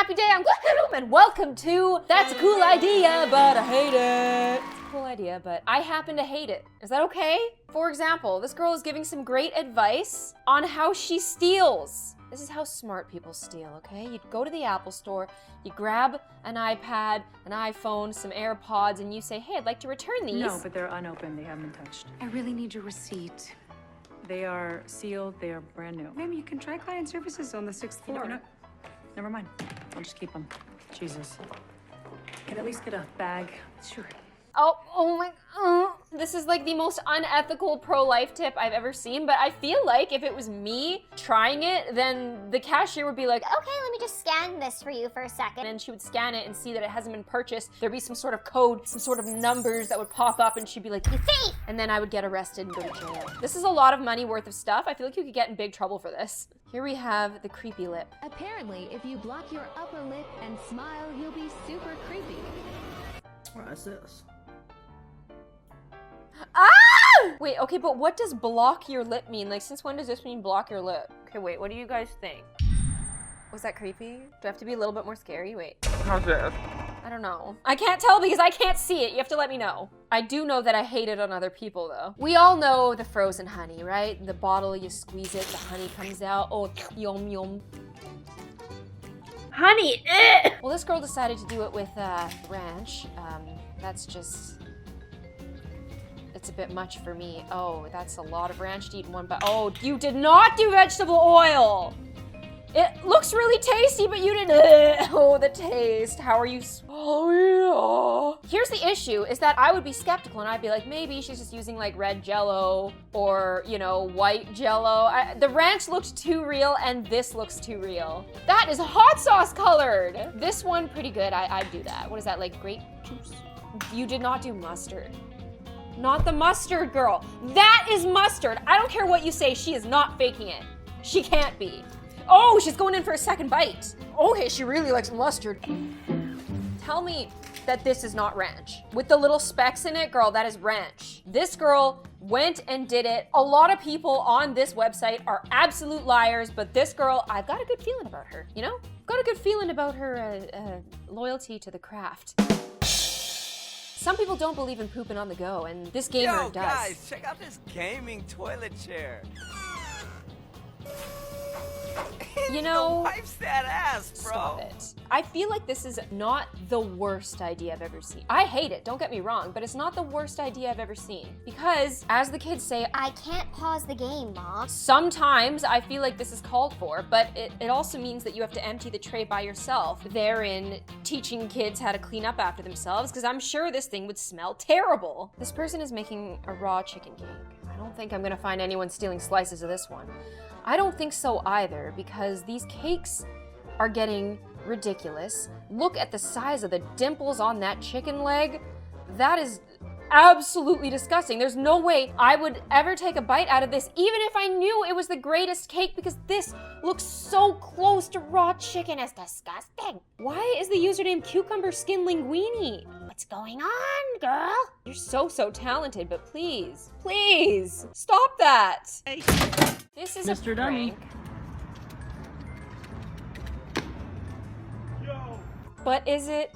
happy day, I'm Gloom, and welcome to That's a Cool Idea, but I hate it. It's a cool idea, but I happen to hate it. Is that okay? For example, this girl is giving some great advice on how she steals. This is how smart people steal, okay? You go to the Apple store, you grab an iPad, an iPhone, some AirPods, and you say, hey, I'd like to return these. No, but they're unopened, they haven't been touched. I really need your receipt. They are sealed, they are brand new. Maybe you can try client services on the 6th floor. No, never mind. I'll just keep them. Jesus. Can at least get a bag. Sure. Oh my, this is like the most unethical pro-life tip I've ever seen, but I feel like if it was me trying it, then the cashier would be like, okay, let me just scan this for you for a second. And she would scan it and see that it hasn't been purchased. There'd be some sort of code, some sort of numbers that would pop up, and she'd be like, thief! And then I would get arrested and go to jail. This is a lot of money worth of stuff. I feel like you could get in big trouble for this. Here we have the creepy lip. Apparently, if you block your upper lip and smile, you'll be super creepy. What's this? Ah! Wait, okay, but what does block your lip mean? Like, since when does this mean block your lip? Okay, wait, what do you guys think? Was that creepy? Do I have to be a little bit more scary? Wait. How's this? I don't know. I can't tell because I can't see it. You have to let me know. I do know that I hate it on other people, though. We all know the frozen honey, right? The bottle, you squeeze it, the honey comes out. Oh, yum, yum. Honey, eh! Well, this girl decided to do it with ranch. That's just... It's a bit much for me. Oh, that's a lot of ranch to eat in one bite. Oh, you did not do vegetable oil! It looks really tasty, but you didn't. Oh, the taste. How are you? Oh, yeah. Here's the issue, is that I would be skeptical and I'd be like, maybe she's just using like red Jell-O or, you know, white Jell-O. The ranch looked too real and this looks too real. That is hot sauce colored. This one, pretty good. I'd do that. What is that, like grape juice? You did not do mustard. Not the mustard, girl. That is mustard. I don't care what you say, she is not faking it. She can't be. Oh, she's going in for a second bite. Okay, she really likes mustard. Tell me that this is not ranch. With the little specks in it, girl, that is ranch. This girl went and did it. A lot of people on this website are absolute liars, but this girl, I've got a good feeling about her, you know? Got a good feeling about her loyalty to the craft. Some people don't believe in pooping on the go, and this gamer does. Yo, guys, check out this gaming toilet chair. You know, Wipes that ass, bro. Stop it. I feel like this is not the worst idea I've ever seen. I hate it, don't get me wrong, but it's not the worst idea I've ever seen. Because, as the kids say, I can't pause the game, Mom. sometimes I feel like this is called for, but it also means that you have to empty the tray by yourself. Therein, teaching kids how to clean up after themselves, because I'm sure this thing would smell terrible. This person is making a raw chicken cake. I don't think I'm gonna find anyone stealing slices of this one. I don't think so either, because these cakes are getting ridiculous. Look at the size of the dimples on that chicken leg. That is absolutely disgusting. There's no way I would ever take a bite out of this, even if I knew it was the greatest cake, because this looks so close to raw chicken. It's disgusting. Why is the username Cucumber Skin Linguini? What's going on, girl? You're so talented, but please, please, stop that. Hey. This is Mr. a Dummy. prank. But is it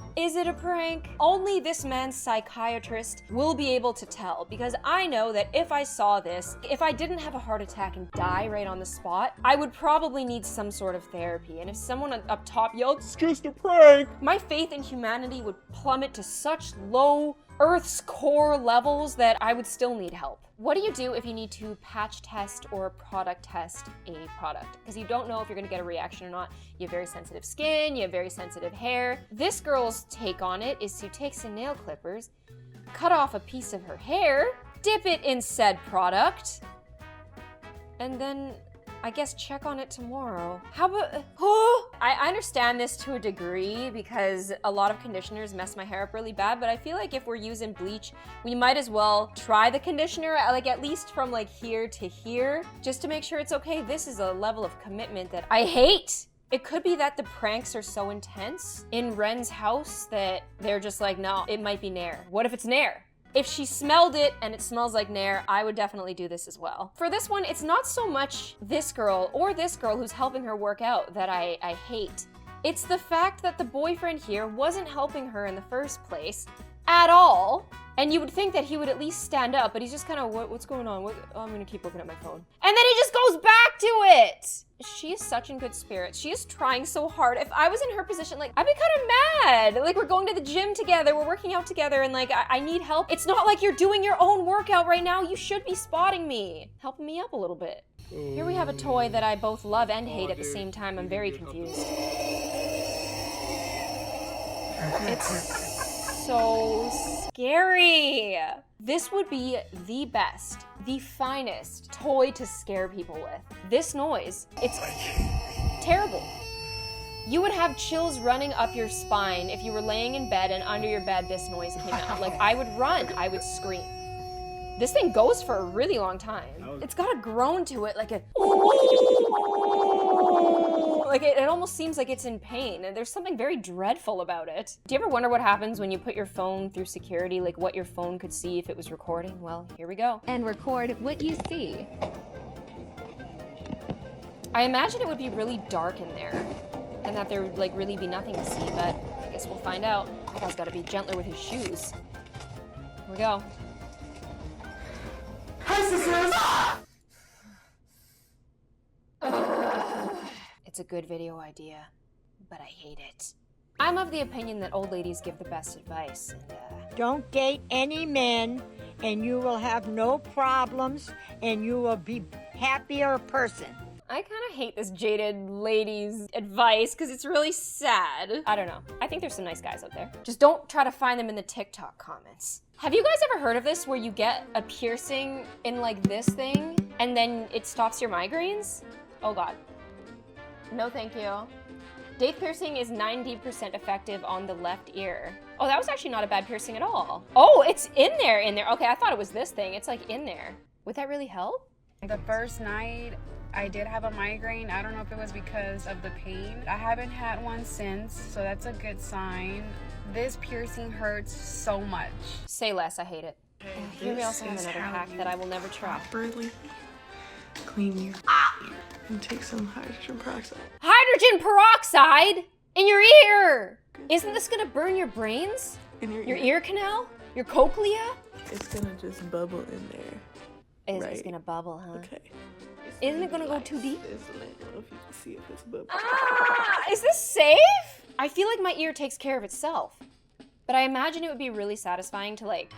a prank? Only this man's psychiatrist will be able to tell, because I know that if I saw this, if I didn't have a heart attack and die right on the spot, I would probably need some sort of therapy. And if someone up top yelled, "It's just a prank," my faith in humanity would plummet to such low Earth's core levels that I would still need help. What do you do if you need to patch test or product test a product? Because you don't know if you're gonna get a reaction or not. You have very sensitive skin, you have very sensitive hair. This girl's take on it is to take some nail clippers, cut off a piece of her hair, dip it in said product, and then I guess check on it tomorrow. How about, I understand this to a degree because a lot of conditioners mess my hair up really bad, but I feel like if we're using bleach, we might as well try the conditioner, like at least from like here to here, just to make sure it's okay. This is a level of commitment that I hate. It could be that the pranks are so intense in Ren's house that they're just like, no, it might be Nair. What if it's Nair? If she smelled it and it smells like Nair, I would definitely do this as well. For this one, it's not so much this girl or this girl who's helping her work out that I hate. It's the fact that the boyfriend here wasn't helping her in the first place at all. And you would think that he would at least stand up, but he's just kind of, what's going on? Oh, I'm gonna keep looking at my phone. And then he just goes back to it. She is such in good spirits. She is trying so hard. If I was in her position, like, I'd be kind of mad. Like, we're going to the gym together, we're working out together, and like, I need help. It's not like you're doing your own workout right now. You should be spotting me, helping me up a little bit. Here we have a toy that I both love and hate at the same time. I'm very confused. It's so scary. This would be the best, the finest toy to scare people with. This noise, it's terrible. You would have chills running up your spine if you were laying in bed and under your bed this noise came out. Like, I would run, I would scream. This thing goes for a really long time. It's got a groan to it, like a like it almost seems like it's in pain, and there's something very dreadful about it. Do you ever wonder what happens when you put your phone through security, like what your phone could see if it was recording? Well, here we go. And record what you see. I imagine it would be really dark in there, and that there would like really be nothing to see, but I guess we'll find out. That guy's gotta be gentler with his shoes. Here we go. It's a good video idea, but I hate it. I'm of the opinion that old ladies give the best advice, and Don't date any men, and you will have no problems, and you will be happier person. I kind of hate this jaded lady's advice because it's really sad. I don't know. I think there's some nice guys out there. Just don't try to find them in the TikTok comments. Have you guys ever heard of this where you get a piercing in like this thing and then it stops your migraines? Oh God. No thank you. Date piercing is 90% effective on the left ear. Oh, that was actually not a bad piercing at all. Oh, it's in there. Okay, I thought it was this thing. It's like in there. Would that really help? The first night, I did have a migraine. I don't know if it was because of the pain. I haven't had one since, so that's a good sign. This piercing hurts so much. Say less, I hate it. Here we also have another hack that I will never try. Properly clean your ear and take some hydrogen peroxide. Hydrogen peroxide in your ear! Isn't this gonna burn your brains? In your ear canal? Your cochlea? It's gonna just bubble in there. It's gonna bubble, huh? Okay. Isn't it gonna go too deep? I don't know if you can see if it's bubbling. Ah, is this safe? I feel like my ear takes care of itself. But I imagine it would be really satisfying to like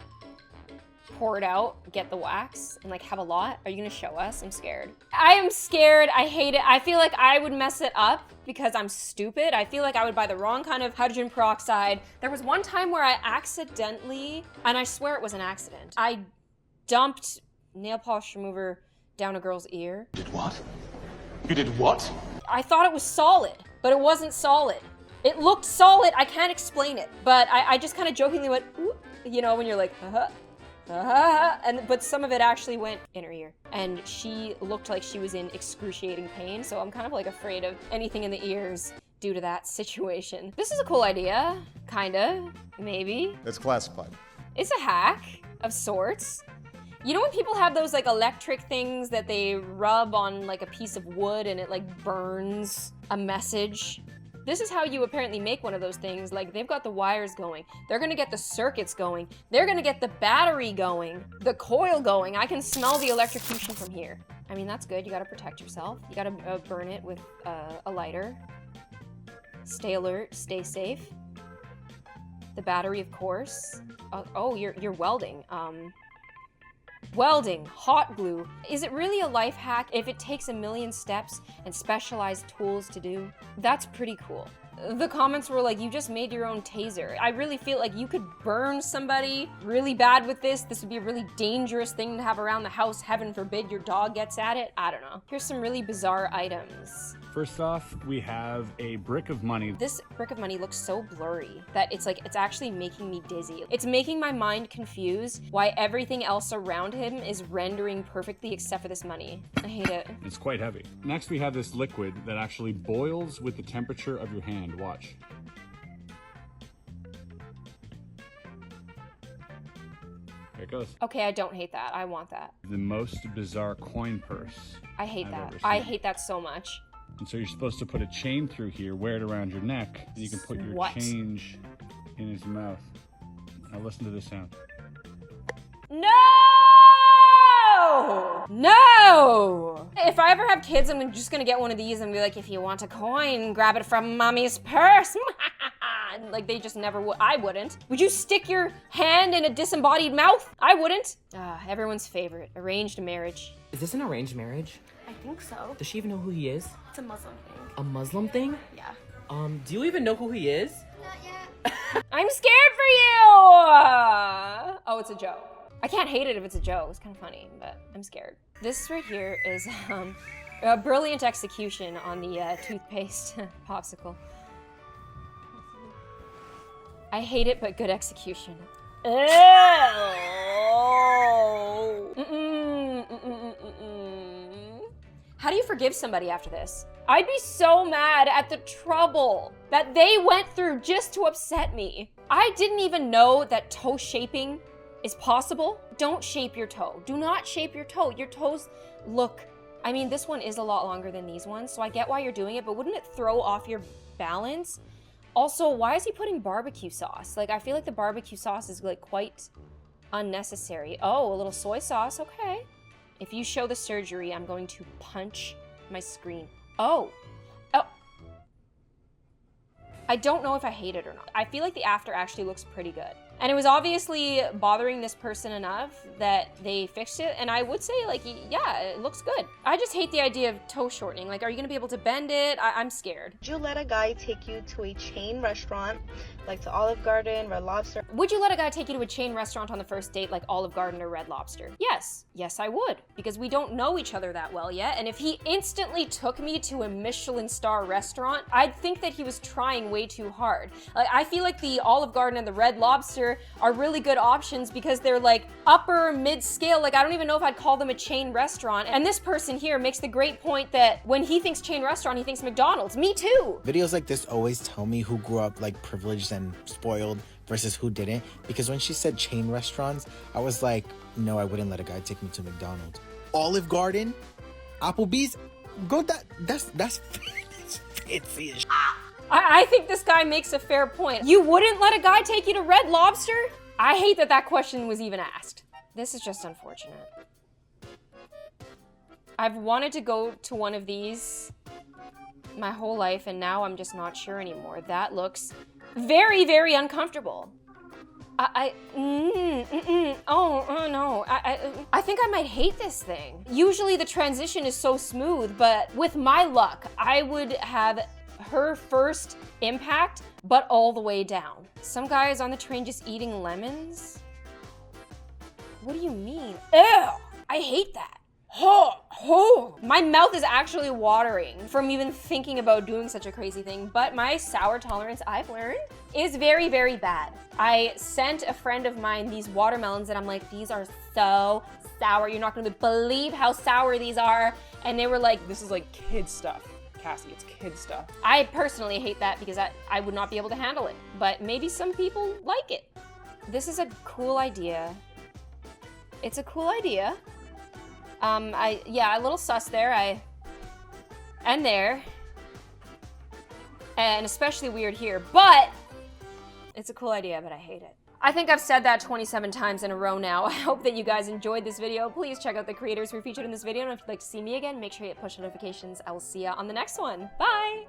pour it out, get the wax, and like have a lot. Are you gonna show us? I'm scared. I am scared, I hate it. I feel like I would mess it up because I'm stupid. I feel like I would buy the wrong kind of hydrogen peroxide. There was one time where I accidentally, and I swear it was an accident, I dumped nail polish remover down a girl's ear. Did what? You did what? I thought it was solid, but it wasn't solid. It looked solid, I can't explain it. But I just kind of jokingly went, ooh, you know, when you're like, but some of it actually went in her ear. And she looked like she was in excruciating pain, so I'm kind of like afraid of anything in the ears due to that situation. This is a cool idea, kinda, maybe. It's classified. It's a hack of sorts. You know when people have those like electric things that they rub on like a piece of wood and it like burns a message? This is how you apparently make one of those things. Like they've got the wires going, they're gonna get the circuits going, they're gonna get the battery going, the coil going. I can smell the electrocution from here. I mean, that's good, you gotta protect yourself. You gotta burn it with a lighter. Stay alert, stay safe. The battery, of course. Oh, you're welding. Welding, hot glue. Is it really a life hack if it takes a million steps and specialized tools to do? That's pretty cool. The comments were like, you just made your own taser. I really feel like you could burn somebody really bad with this. This would be a really dangerous thing to have around the house. Heaven forbid your dog gets at it. I don't know. Here's some really bizarre items. First off, we have a brick of money. This brick of money looks so blurry that it's like, it's actually making me dizzy. It's making my mind confused why everything else around him is rendering perfectly except for this money. I hate it. It's quite heavy. Next, we have this liquid that actually boils with the temperature of your hand. Watch. There it goes. Okay, I don't hate that. I want that. The most bizarre coin purse I hate I've that. ever I seen. hate that so much. And so you're supposed to put a chain through here, wear it around your neck, and you can put your change in his mouth. Now listen to this sound. No! No! If I ever have kids, I'm just gonna get one of these and be like, if you want a coin, grab it from mommy's purse. Like, they just never would. I wouldn't. Would you stick your hand in a disembodied mouth? I wouldn't. Everyone's favorite, arranged marriage. Is this an arranged marriage? I think so. Does she even know who he is? It's a Muslim thing. A Muslim thing? Yeah. Do you even know who he is? Not yet. I'm scared for you! Oh, it's a joke. I can't hate it if it's a joke. It's kind of funny, but I'm scared. This right here is a brilliant execution on the toothpaste popsicle. I hate it, but good execution. How do you forgive somebody after this? I'd be so mad at the trouble that they went through just to upset me. I didn't even know that toe shaping is possible. Don't shape your toe. Do not shape your toe. Your toes look, I mean, this one is a lot longer than these ones, so I get why you're doing it, but wouldn't it throw off your balance? Also, why is he putting barbecue sauce? Like, I feel like the barbecue sauce is like quite unnecessary. Oh, a little soy sauce, okay. If you show the surgery, I'm going to punch my screen. Oh. I don't know if I hate it or not. I feel like the after actually looks pretty good. And it was obviously bothering this person enough that they fixed it. And I would say, like, yeah, it looks good. I just hate the idea of toe shortening. Like, are you gonna be able to bend it? I'm scared. Would you let a guy take you to a chain restaurant, like to Olive Garden, Red Lobster? Would you let a guy take you to a chain restaurant on the first date, like Olive Garden or Red Lobster? Yes. Yes, I would. Because we don't know each other that well yet. And if he instantly took me to a Michelin star restaurant, I'd think that he was trying way too hard. Like, I feel like the Olive Garden and the Red Lobster are really good options because they're like upper mid-scale. Like, I don't even know if I'd call them a chain restaurant. And this person here makes the great point that when he thinks chain restaurant, he thinks McDonald's. Me too. Videos like this always tell me who grew up like privileged and spoiled versus who didn't. Because when she said chain restaurants, I was like, no, I wouldn't let a guy take me to McDonald's. Olive Garden, Applebee's, go that's fancy as shit. I think this guy makes a fair point. You wouldn't let a guy take you to Red Lobster? I hate that that question was even asked. This is just unfortunate. I've wanted to go to one of these my whole life, and now I'm just not sure anymore. That looks very, very uncomfortable. Oh no. I think I might hate this thing. Usually the transition is so smooth, but with my luck, I would have her first impact, but all the way down. Some guy is on the train just eating lemons? What do you mean? Ew! I hate that. My mouth is actually watering from even thinking about doing such a crazy thing, but my sour tolerance, I've learned, is very, very bad. I sent a friend of mine these watermelons and I'm like, these are so sour. You're not gonna believe how sour these are. And they were like, this is like kid stuff. Cassie, it's kid stuff. I personally hate that because I would not be able to handle it, but maybe some people like it. This is a cool idea. It's a cool idea. Yeah, a little sus there, and especially weird here, but it's a cool idea, but I hate it. I think I've said that 27 times in a row now. I hope that you guys enjoyed this video. Please check out the creators who are featured in this video, and if you'd like to see me again, make sure you hit push notifications. I will see ya on the next one. Bye!